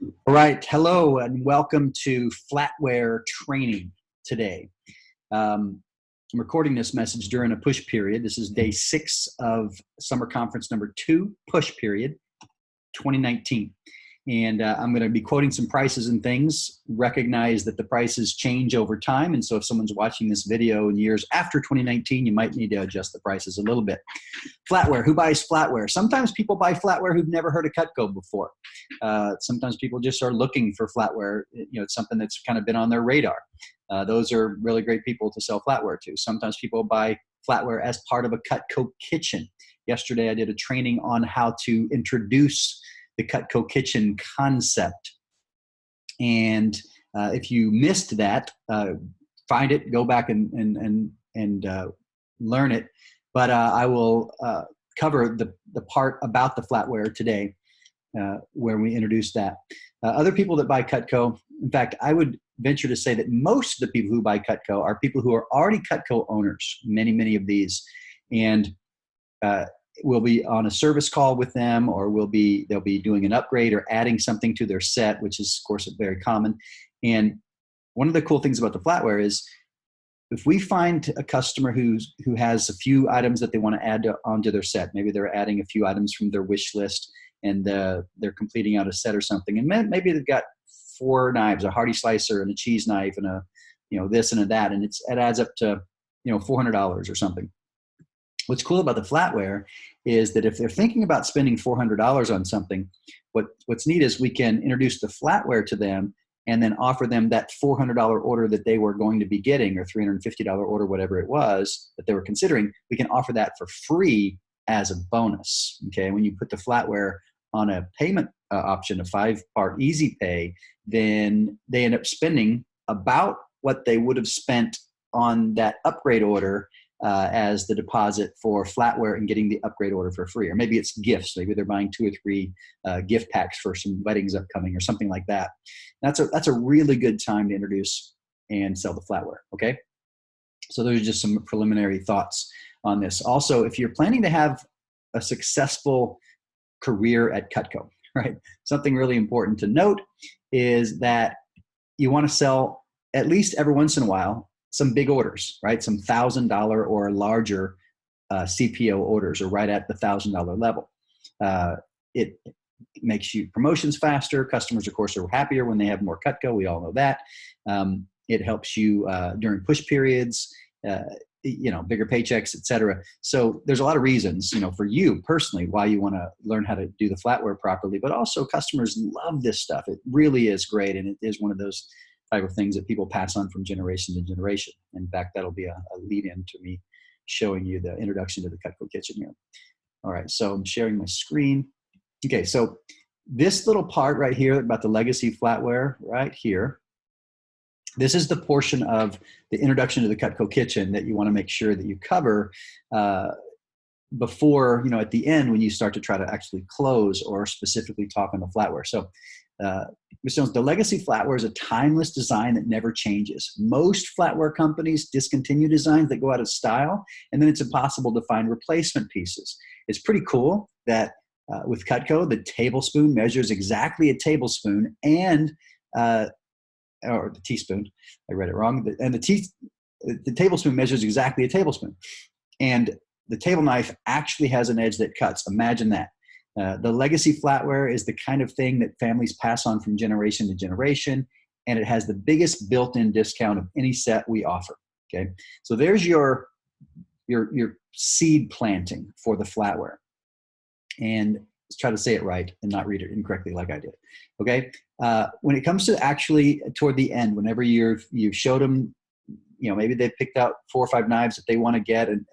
All right. Hello and welcome to Flatware Training today. I'm recording this message during a push period. This is day 6 of summer conference number 2, push period, 2019. And I'm going to be quoting some prices and things. Recognize that the prices change over time. And so if someone's watching this video in years after 2019, you might need to adjust the prices a little bit. Flatware. Who buys flatware? Sometimes people buy flatware who've never heard of Cutco before. Sometimes people just are looking for flatware. It's something that's kind of been on their radar. Those are really great people to sell flatware to. Sometimes people buy flatware as part of a Cutco kitchen. Yesterday, I did a training on how to introduce the Cutco kitchen concept. And if you missed that, find it, go back and learn it. But I will cover the part about the flatware today where we introduce that. Other people that buy Cutco, in fact, I would venture to say that most of the people who buy Cutco are people who are already Cutco owners, many of these. And we'll be on a service call with them, or they'll be doing an upgrade or adding something to their set, which is, of course, very common. And one of the cool things about the flatware is if we find a customer who has a few items that they want to add onto their set, maybe they're adding a few items from their wish list and they're completing out a set or something, and maybe they've got 4 knives, a hearty slicer and a cheese knife and a this and a that, and it adds up to $400 or something. What's cool about the flatware is that if they're thinking about spending $400 on something, what's neat is we can introduce the flatware to them and then offer them that $400 order that they were going to be getting, or $350 order, whatever it was that they were considering. We can offer that for free as a bonus. Okay, when you put the flatware on a payment option, a 5-part easy pay, then they end up spending about what they would have spent on that upgrade order as the deposit for flatware and getting the upgrade order for free. Or maybe it's gifts. Maybe they're buying 2 or 3 gift packs for some weddings upcoming or something like that. That's a really good time to introduce and sell the flatware, okay? So those are just some preliminary thoughts on this. Also, if you're planning to have a successful career at Cutco, right? Something really important to note is that you want to sell at least every once in a while some big orders, right? Some $1,000 or larger CPO orders, or right at the $1,000 level. It makes you promotions faster. Customers, of course, are happier when they have more Cutco. We all know that. It helps you during push periods, bigger paychecks, et cetera. So there's a lot of reasons, for you personally, why you want to learn how to do the flatware properly, but also customers love this stuff. It really is great. And it is one of those type of things that people pass on from generation to generation. In fact, that'll be a lead-in to me showing you the introduction to the Cutco kitchen here. All right, so I'm sharing my screen. Okay, so this little part right here about the legacy flatware right here, this is the portion of the introduction to the Cutco kitchen that you want to make sure that you cover before, at the end when you start to try to actually close or specifically talk on the flatware. So the legacy flatware is a timeless design that never changes. Most flatware companies discontinue designs that go out of style, and then it's impossible to find replacement pieces. It's pretty cool that with Cutco, the tablespoon measures exactly a tablespoon, and or the teaspoon, I read it wrong, and the tablespoon measures exactly a tablespoon. And the table knife actually has an edge that cuts. Imagine that. The legacy flatware is the kind of thing that families pass on from generation to generation, and it has the biggest built-in discount of any set we offer. Okay, so there's your seed planting for the flatware. And let's try to say it right and not read it incorrectly like I did. Okay, when it comes to actually toward the end, whenever you've showed them, maybe they've picked out 4 or 5 knives that they want to get, and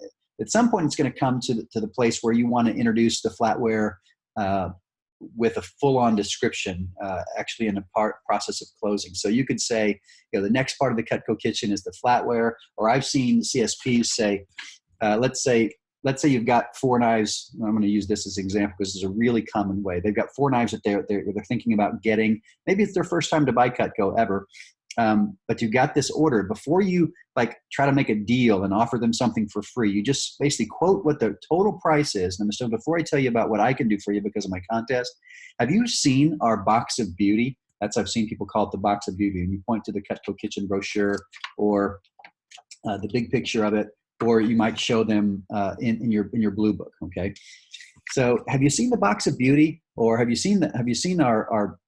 at some point it's going to come to the place where you want to introduce the flatware with a full-on description, actually in the process of closing. So you could say, the next part of the Cutco kitchen is the flatware, or I've seen CSPs say, let's say you've got 4 knives. I'm going to use this as an example because this is a really common way. They've got 4 knives that they're thinking about getting. Maybe it's their first time to buy Cutco ever. but you've got this order. Before you like try to make a deal and offer them something for free, you just basically quote what the total price is. And so before I tell you about what I can do for you because of my contest, have you seen our box of beauty? I've seen people call it the box of beauty, and you point to the Cutco Kitchen brochure or the big picture of it, or you might show them in your blue book. Okay, so have you seen the box of beauty, or have you seen our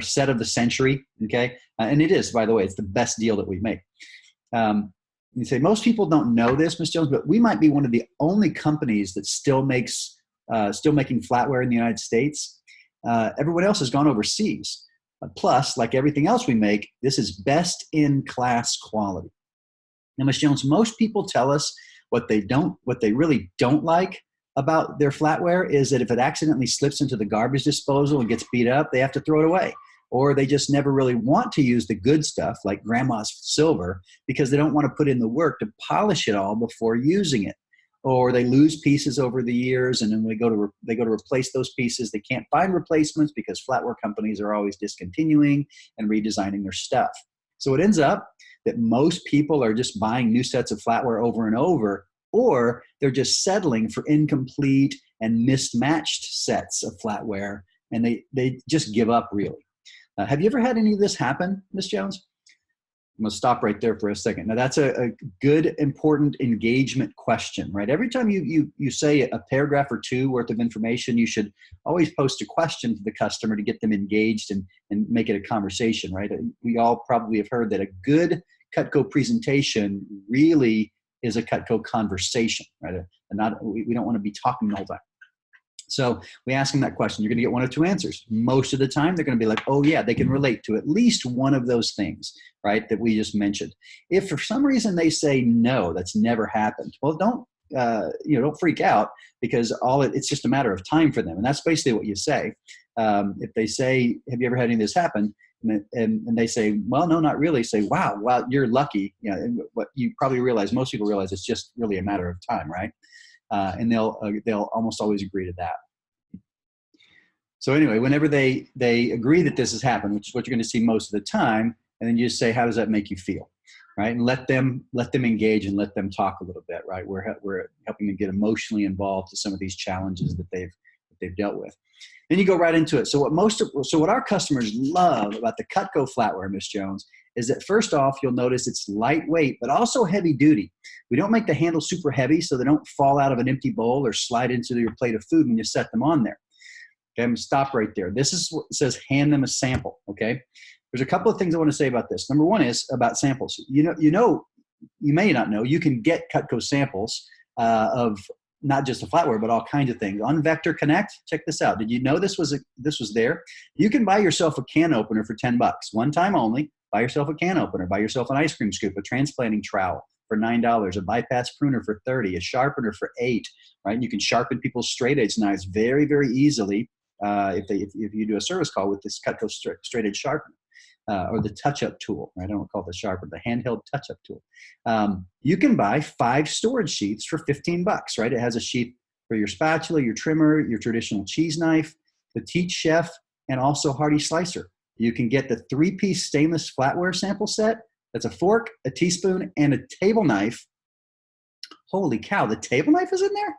set of the century? Okay, and it is, by the way, it's the best deal that we make. You say most people don't know this, Ms. Jones, but we might be one of the only companies that still making flatware in the United States. Everyone else has gone overseas. Plus, like everything else we make, this is best in class quality. Now, Ms. Jones, most people tell us what they really don't like about their flatware is that if it accidentally slips into the garbage disposal and gets beat up, they have to throw it away. Or they just never really want to use the good stuff like grandma's silver because they don't want to put in the work to polish it all before using it. Or they lose pieces over the years, and then they go to replace those pieces. They can't find replacements because flatware companies are always discontinuing and redesigning their stuff. So it ends up that most people are just buying new sets of flatware over and over, or they're just settling for incomplete and mismatched sets of flatware, and they just give up really. Have you ever had any of this happen, Ms. Jones? I'm going to stop right there for a second. Now, that's a good, important engagement question, right? Every time you say a paragraph or two worth of information, you should always post a question to the customer to get them engaged and make it a conversation, right? We all probably have heard that a good Cutco presentation really is a Cutco conversation, right? We don't want to be talking the whole time. So we ask them that question. You're going to get one or two answers. Most of the time, they're going to be like, oh, yeah, they can relate to at least one of those things, right, that we just mentioned. If for some reason they say no, that's never happened, well, don't freak out because it's just a matter of time for them. And that's basically what you say. If they say, have you ever had any of this happen? And they say, well, no, not really. Say, wow, you're lucky. And what you probably realize, most people realize it's just really a matter of time, right? And they'll almost always agree to that. So anyway, whenever they agree that this has happened, which is what you're going to see most of the time, and then you just say, how does that make you feel, right? And let them engage and let them talk a little bit, right? We're helping them get emotionally involved to some of these challenges that they've dealt with. Then you go right into it. So what our customers love about the Cutco flatware, Ms. Jones, is that first off, you'll notice it's lightweight, but also heavy duty. We don't make the handles super heavy so they don't fall out of an empty bowl or slide into your plate of food when you set them on there. Okay, I'm going to stop right there. This is what it says, hand them a sample, okay? There's a couple of things I want to say about this. Number one is about samples. You may not know, you can get Cutco samples of not just the flatware, but all kinds of things. On Vector Connect, check this out. Did you know this was there? You can buy yourself a can opener for $10. One time only. Buy yourself a can opener. Buy yourself an ice cream scoop, a transplanting trowel for $9, a bypass pruner for $30, a sharpener for $8. Right? And you can sharpen people's straight edge knives very, very easily if you do a service call with this Cutco straight edge sharpener. Or the touch-up tool. Right? I don't call it the sharpener, the handheld touch-up tool. You can buy 5 storage sheaths for $15. Right? It has a sheath for your spatula, your trimmer, your traditional cheese knife, petite chef, and also hearty slicer. You can get the 3-piece stainless flatware sample set. That's a fork, a teaspoon, and a table knife. Holy cow, the table knife is in there?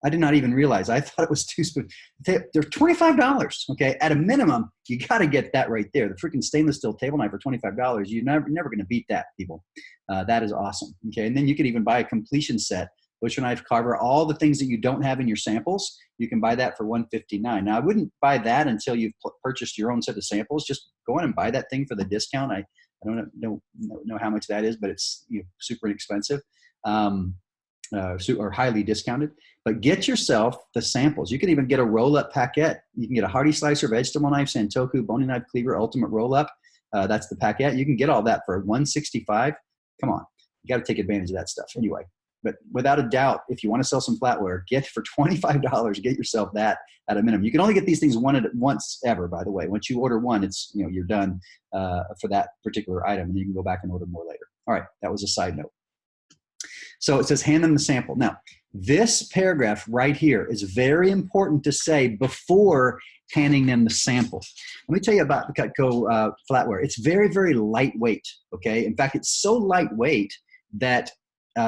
I did not even realize. I thought it was 2 spoons. They're $25, okay? At a minimum, you got to get that right there. The freaking stainless steel table knife for $25. You're never going to beat that, people. That is awesome, okay? And then you could even buy a completion set, butcher knife, carver, all the things that you don't have in your samples. You can buy that for $159. Now, I wouldn't buy that until you've purchased your own set of samples. Just go in and buy that thing for the discount. I don't know how much that is, but it's super inexpensive. Or highly discounted, but get yourself the samples. You can even get a roll-up paquette. You can get a hearty slicer, vegetable knife, Santoku, boning knife, cleaver, ultimate roll-up. That's the paquette. You can get all that for $165. Come on, you got to take advantage of that stuff anyway. But without a doubt, if you want to sell some flatware, get for $25. Get yourself that at a minimum. You can only get these things once ever, by the way. Once you order one, it's you're done for that particular item, and you can go back and order more later. All right, that was a side note. So it says hand them the sample. Now, this paragraph right here is very important to say before handing them the sample. Let me tell you about the Cutco flatware. It's very lightweight, okay? In fact, it's so lightweight that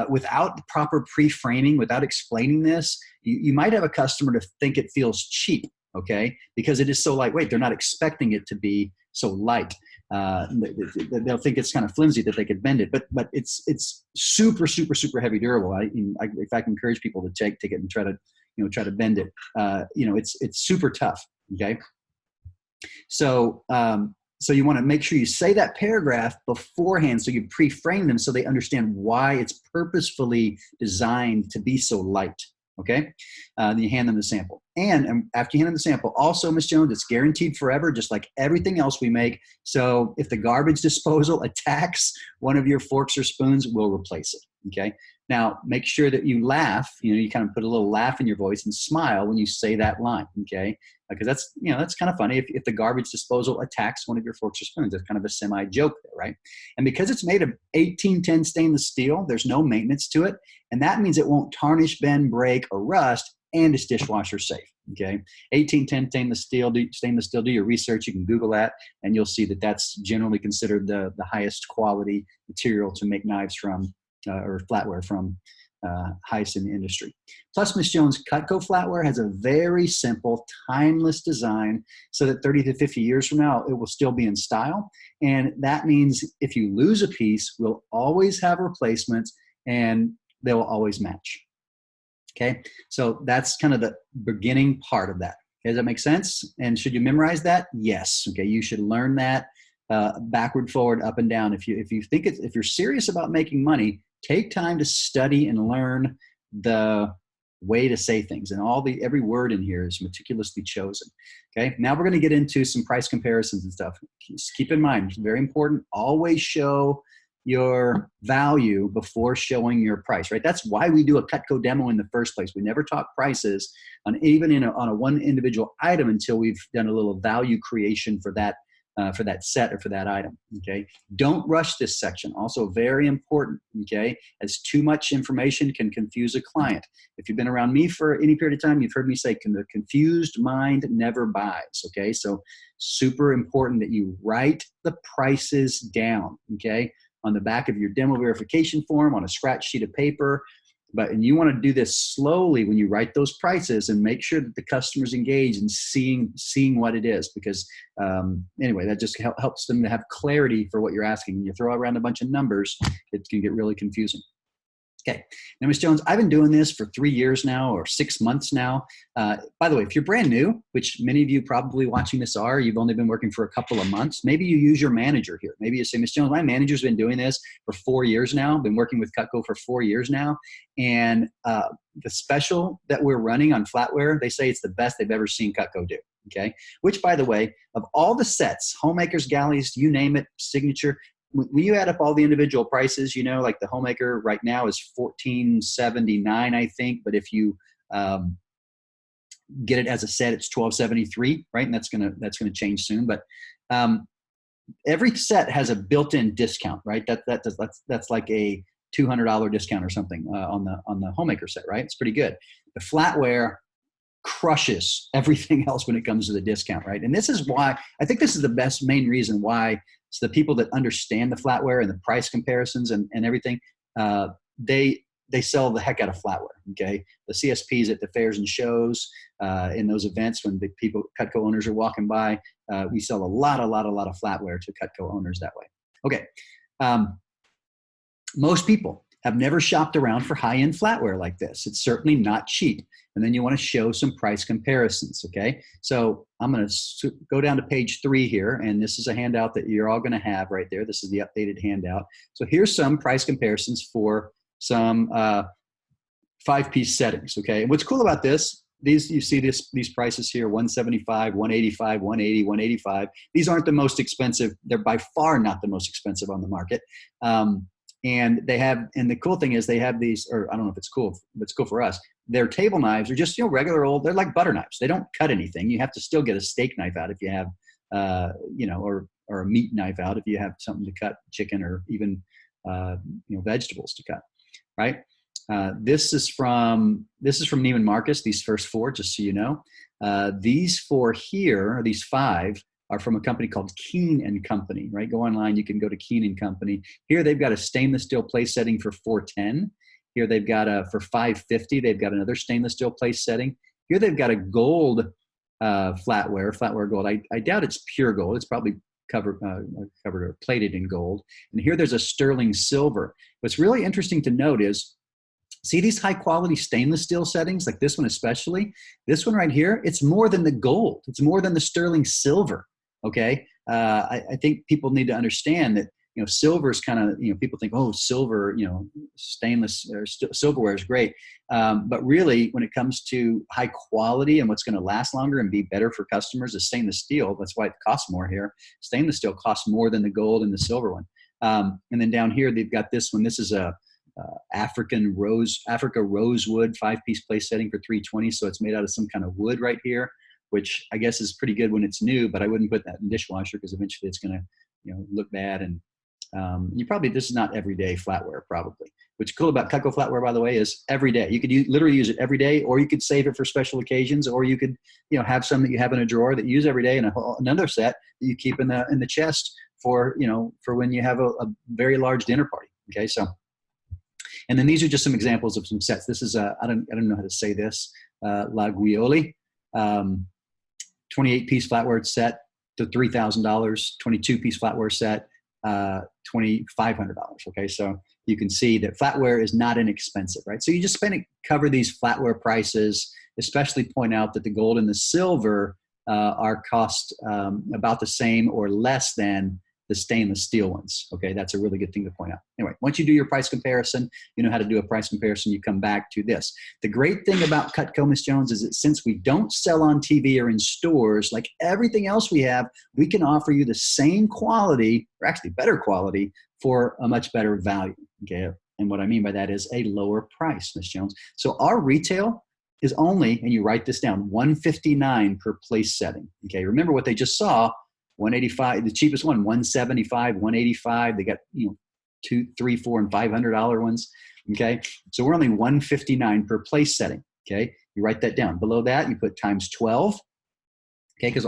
without the proper pre-framing, without explaining this, you might have a customer to think it feels cheap, okay? Because it is so lightweight. They're not expecting it to be so light. They'll think it's kind of flimsy that they could bend it, but it's super heavy durable. In fact, encourage people to take it and try to bend it. It's super tough. Okay, so you want to make sure you say that paragraph beforehand, so you pre-frame them so they understand why it's purposefully designed to be so light. Okay, then you hand them the sample. And after you hand them the sample, also, Ms. Jones, it's guaranteed forever, just like everything else we make. So if the garbage disposal attacks one of your forks or spoons, we'll replace it. Okay. Now, make sure that you laugh. You kind of put a little laugh in your voice and smile when you say that line. Okay, because that's kind of funny. If the garbage disposal attacks one of your forks or spoons, that's kind of a semi-joke there, right? And because it's made of 1810 stainless steel, there's no maintenance to it. And that means it won't tarnish, bend, break, or rust, and it's dishwasher safe. Okay, 1810 stainless steel. Do your research. You can Google that, and you'll see that that's generally considered the highest quality material to make knives from, or flatware from, highest in the industry. Plus, Ms. Jones, Cutco flatware has a very simple, timeless design, so that 30 to 50 years from now, it will still be in style. And that means if you lose a piece, we'll always have replacements, and they will always match. Okay, so that's kind of the beginning part of that. Okay, does that make sense? And should you memorize that? Yes. Okay, you should learn that backward, forward, up, and down. If you're serious about making money, take time to study and learn the way to say things, and every word in here is meticulously chosen. Okay, now we're going to get into some price comparisons and stuff. Just keep in mind, it's very important. Always show your value before showing your price, right? That's why we do a Cutco demo in the first place. We never talk prices on a one individual item until we've done a little value creation for that set or for that item. Okay, don't rush this section. Also very important. Okay, as too much information can confuse a client. If you've been around me for any period of time, you've heard me say the confused mind never buys. Okay, so super important that you write the prices down. Okay, on the back of your demo verification form, on a scratch sheet of paper. And you want to do this slowly when you write those prices, and make sure that the customer's engaged in seeing what it is, because anyway, that just helps them to have clarity for what you're asking. When you throw around a bunch of numbers, it can get really confusing. Okay, now, Ms. Jones, I've been doing this for 3 years now, or 6 months now. By the way, if you're brand new, which many of you probably watching this are, you've only been working for a couple of months, maybe you use your manager here. Maybe you say, Ms. Jones, my manager's been doing this for 4 years now, been working with Cutco for 4 years now, and the special that we're running on flatware, they say it's the best they've ever seen Cutco do. Okay, which, by the way, of all the sets, homemakers, galleys, you name it, signature, when you add up all the individual prices, like the homemaker right now is $14.79, I think. But if you get it as a set, it's $12.73, right? And that's gonna change soon. But every set has a built-in discount, right? That's like a $200 discount or something on the homemaker set, right? It's pretty good. The flatware crushes everything else when it comes to the discount, right? And this is why I think this is the main reason why. So the people that understand the flatware and the price comparisons and everything, they sell the heck out of flatware. Okay, the CSPs at the fairs and shows, in those events when the Cutco owners are walking by, we sell a lot of flatware to Cutco owners that way. Okay, most people have never shopped around for high-end flatware like this. It's certainly not cheap. And then you want to show some price comparisons, okay? So I'm going to go down to page 3 here, and this is a handout that you're all going to have right there. This is the updated handout. So here's some price comparisons for some 5-piece settings, okay? And what's cool about this, you see these prices here, $175, $185, $180, $185. These aren't the most expensive. They're by far not the most expensive on the market. And the cool thing is they have these, or I don't know if it's cool, but it's cool for us. Their table knives are just, regular old, they're like butter knives. They don't cut anything. You have to still get a steak knife out if you have, or a meat knife out if you have something to cut, chicken or even, vegetables to cut, right? This is from Neiman Marcus, these first four, just so you know. These four here, these five, are from a company called Keen and Company, right? Go online, you can go to Keen and Company. Here they've got a stainless steel place setting for $410. Here they've got for $550, they've got another stainless steel place setting. Here they've got a gold flatware gold. I doubt it's pure gold. It's probably covered or plated in gold. And here there's a sterling silver. What's really interesting to note is, see these high quality stainless steel settings, like this one especially? This one right here, it's more than the gold. It's more than the sterling silver, okay? I think people need to understand that, you know, silver is kind of, you know, people think, oh, silver, you know, stainless or silverware is great. But really, when it comes to high quality and what's going to last longer and be better for customers is stainless steel. That's why it costs more here. Stainless steel costs more than the gold and the silver one. And then down here, they've got this one. This is a Africa rosewood 5-piece place setting for $320. So it's made out of some kind of wood right here, which I guess is pretty good when it's new, but I wouldn't put that in dishwasher because eventually it's going to, you know, look bad. And this is not everyday flatware probably. What's cool about Cutco flatware, by the way, is every day. You could literally use it every day, or you could save it for special occasions, or you could, you know, have some that you have in a drawer that you use every day, and another set that you keep in the chest for, you know, for when you have a very large dinner party. Okay, so. And then these are just some examples of some sets. This is I don't know how to say this. La Guioli, 28-piece flatware set to $3,000. 22-piece flatware set, $2,500. Okay, so you can see that flatware is not inexpensive, right? So you just cover these flatware prices, especially point out that the gold and the silver are cost about the same or less than the stainless steel ones. Okay, that's a really good thing to point out. Anyway, once you do your price comparison, you know how to do a price comparison, you come back to this. The great thing about Cutco, Ms. Jones, is that since we don't sell on TV or in stores, like everything else we have, we can offer you the same quality, or actually better quality, for a much better value. Okay, and what I mean by that is a lower price, Ms. Jones. So our retail is only, and you write this down, $159 per place setting. Okay, remember what they just saw. 185, the cheapest one, 175, 185. They got, you know, $200, $300, $400, and $500 ones. Okay, so we're only 159 per place setting. Okay, you write that down. Below that, you put times 12. Okay, because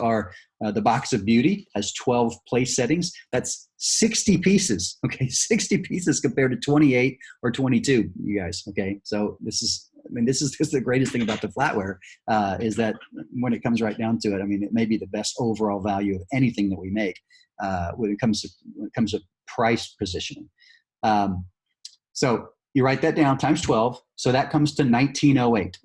the box of beauty has 12 place settings. That's 60 pieces. Okay, 60 pieces compared to 28 or 22. You guys. Okay, so this is just the greatest thing about the flatware is that when it comes right down to it, I mean, it may be the best overall value of anything that we make when it comes to price positioning. So you write that down times 12. So that comes to 1908.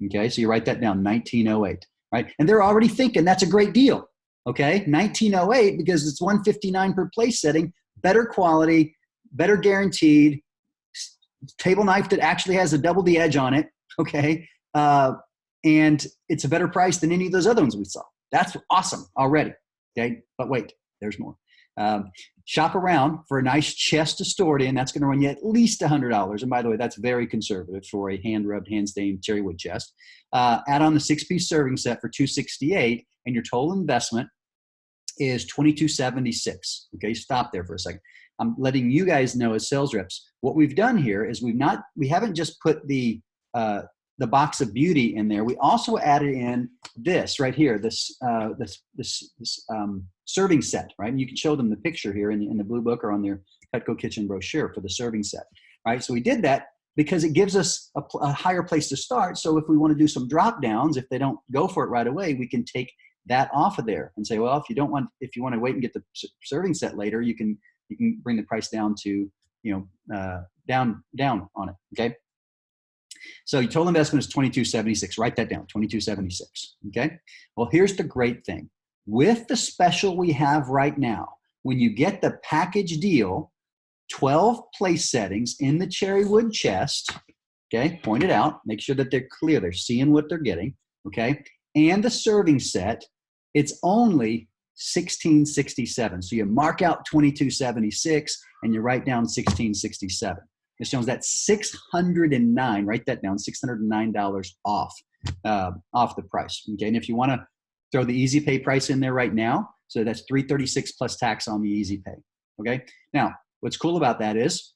Okay, so you write that down, 1908, right? And they're already thinking that's a great deal. Okay, 1908 because it's 159 per place setting, better quality, better guaranteed. Table knife that actually has a double D edge on it, okay? And it's a better price than any of those other ones we saw. That's awesome already, okay? But wait, there's more. Shop around for a nice chest to store it in. That's going to run you at least $100. And by the way, that's very conservative for a hand-rubbed, hand-stained cherry wood chest. Add on the 6-piece serving set for $268, and your total investment is $2276. Okay, stop there for a second. I'm letting you guys know as sales reps, what we've done here is we haven't just put the box of beauty in there. We also added in this right here, this serving set, right? And you can show them the picture here in the blue book or on their Cutco Kitchen brochure for the serving set, right? So we did that because it gives us a higher place to start. So if we want to do some drop downs, if they don't go for it right away, we can take that off of there and say, well, if you want to wait and get the serving set later, you can bring the price down to, down on it. Okay. So your total investment is $2276. Write that down, $2276. Okay. Well, here's the great thing with the special we have right now. When you get the package deal, 12 place settings in the cherry wood chest. Okay. Point it out. Make sure that they're clear. They're seeing what they're getting. Okay. And the serving set, it's only $1667. So you mark out $2276 and you write down $1667. Ms. Jones, that's $609. Write that down, $609 off the price. Okay, and if you want to throw the Easy Pay price in there right now, so that's $336 plus tax on the Easy Pay. Okay. Now, what's cool about that is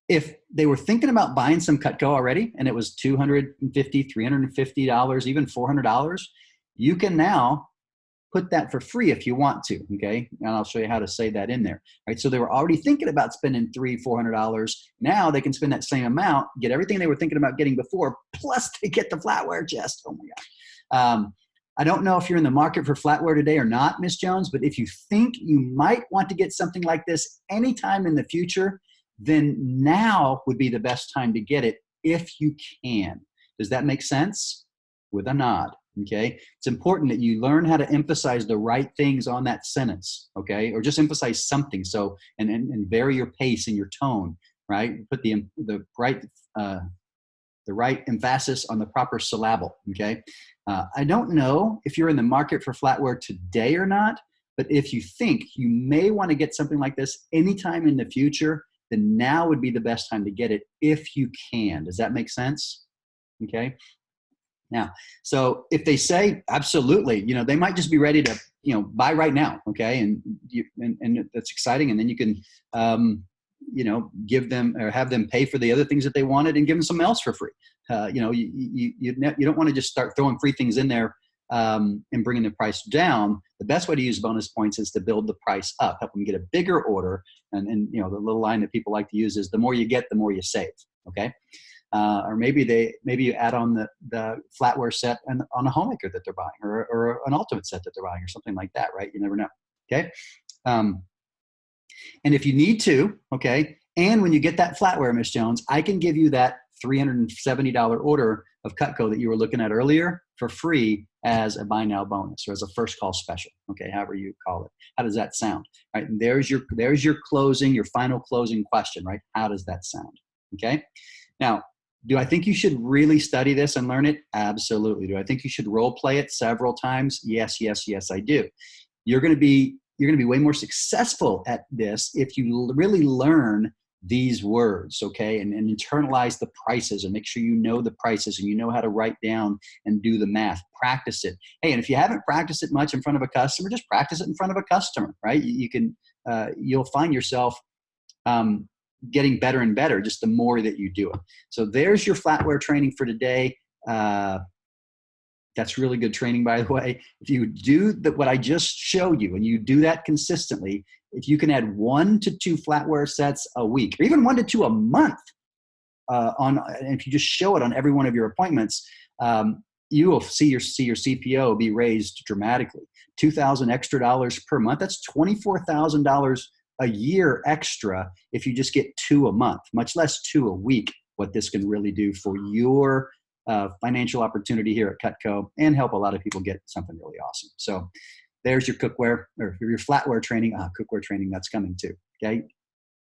If they were thinking about buying some Cutco already and it was $250, $350, even $400, you can now put that for free if you want to, okay? And I'll show you how to say that in there, right? So they were already thinking about spending $300-$400. Now they can spend that same amount, get everything they were thinking about getting before, plus they get the flatware chest. Oh my God. I don't know if you're in the market for flatware today or not, Miss Jones, but if you think you might want to get something like this anytime in the future, then now would be the best time to get it if you can. Does that make sense? With a nod. Okay, it's important that you learn how to emphasize the right things on that sentence, okay, or just emphasize something. So and vary your pace and your tone, right? Put the right emphasis on the proper syllable. Okay, I don't know if you're in the market for flatware today or not, but if you think you may want to get something like this anytime in the future, then now would be the best time to get it if you can. Does that make sense? Okay. Now, so if they say absolutely, they might just be ready to, buy right now. Okay. And that's exciting. And then you can, give them or have them pay for the other things that they wanted and give them something else for free. You don't want to just start throwing free things in there and bringing the price down. The best way to use bonus points is to build the price up, help them get a bigger order. And the little line that people like to use is the more you get, the more you save. Okay. Or maybe you add on the flatware set and on a homemaker that they're buying, or an ultimate set that they're buying, or something like that, right? You never know. Okay. And if you need to, okay, and when you get that flatware, Miss Jones, I can give you that $370 order of Cutco that you were looking at earlier for free as a buy now bonus or as a first call special. Okay, however you call it. How does that sound? Right, and there's your your final closing question, right? How does that sound? Okay. Now, do I think you should really study this and learn it? Absolutely. Do I think you should role play it several times? Yes, I do. You're going to be way more successful at this if you really learn these words, okay, and internalize the prices and make sure you know the prices and you know how to write down and do the math. Practice it. Hey, and if you haven't practiced it much in front of a customer, just practice it in front of a customer, right? You'll find yourself getting better and better just the more that you do it. So there's your flatware training for today. That's really good training, by the way. If you do what I just showed you and you do that consistently, if you can add 1 to 2 flatware sets a week, or even 1 to 2 a month, and if you just show it on every one of your appointments, you will see your CPO be raised dramatically. $2,000 extra per month. That's $24,000 a year extra if you just get 2 a month, much less 2 a week. What this can really do for your financial opportunity here at Cutco and help a lot of people get something really awesome. So there's your cookware or your flatware training, cookware training that's coming too. Okay.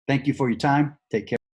Thank you for your time. Take care.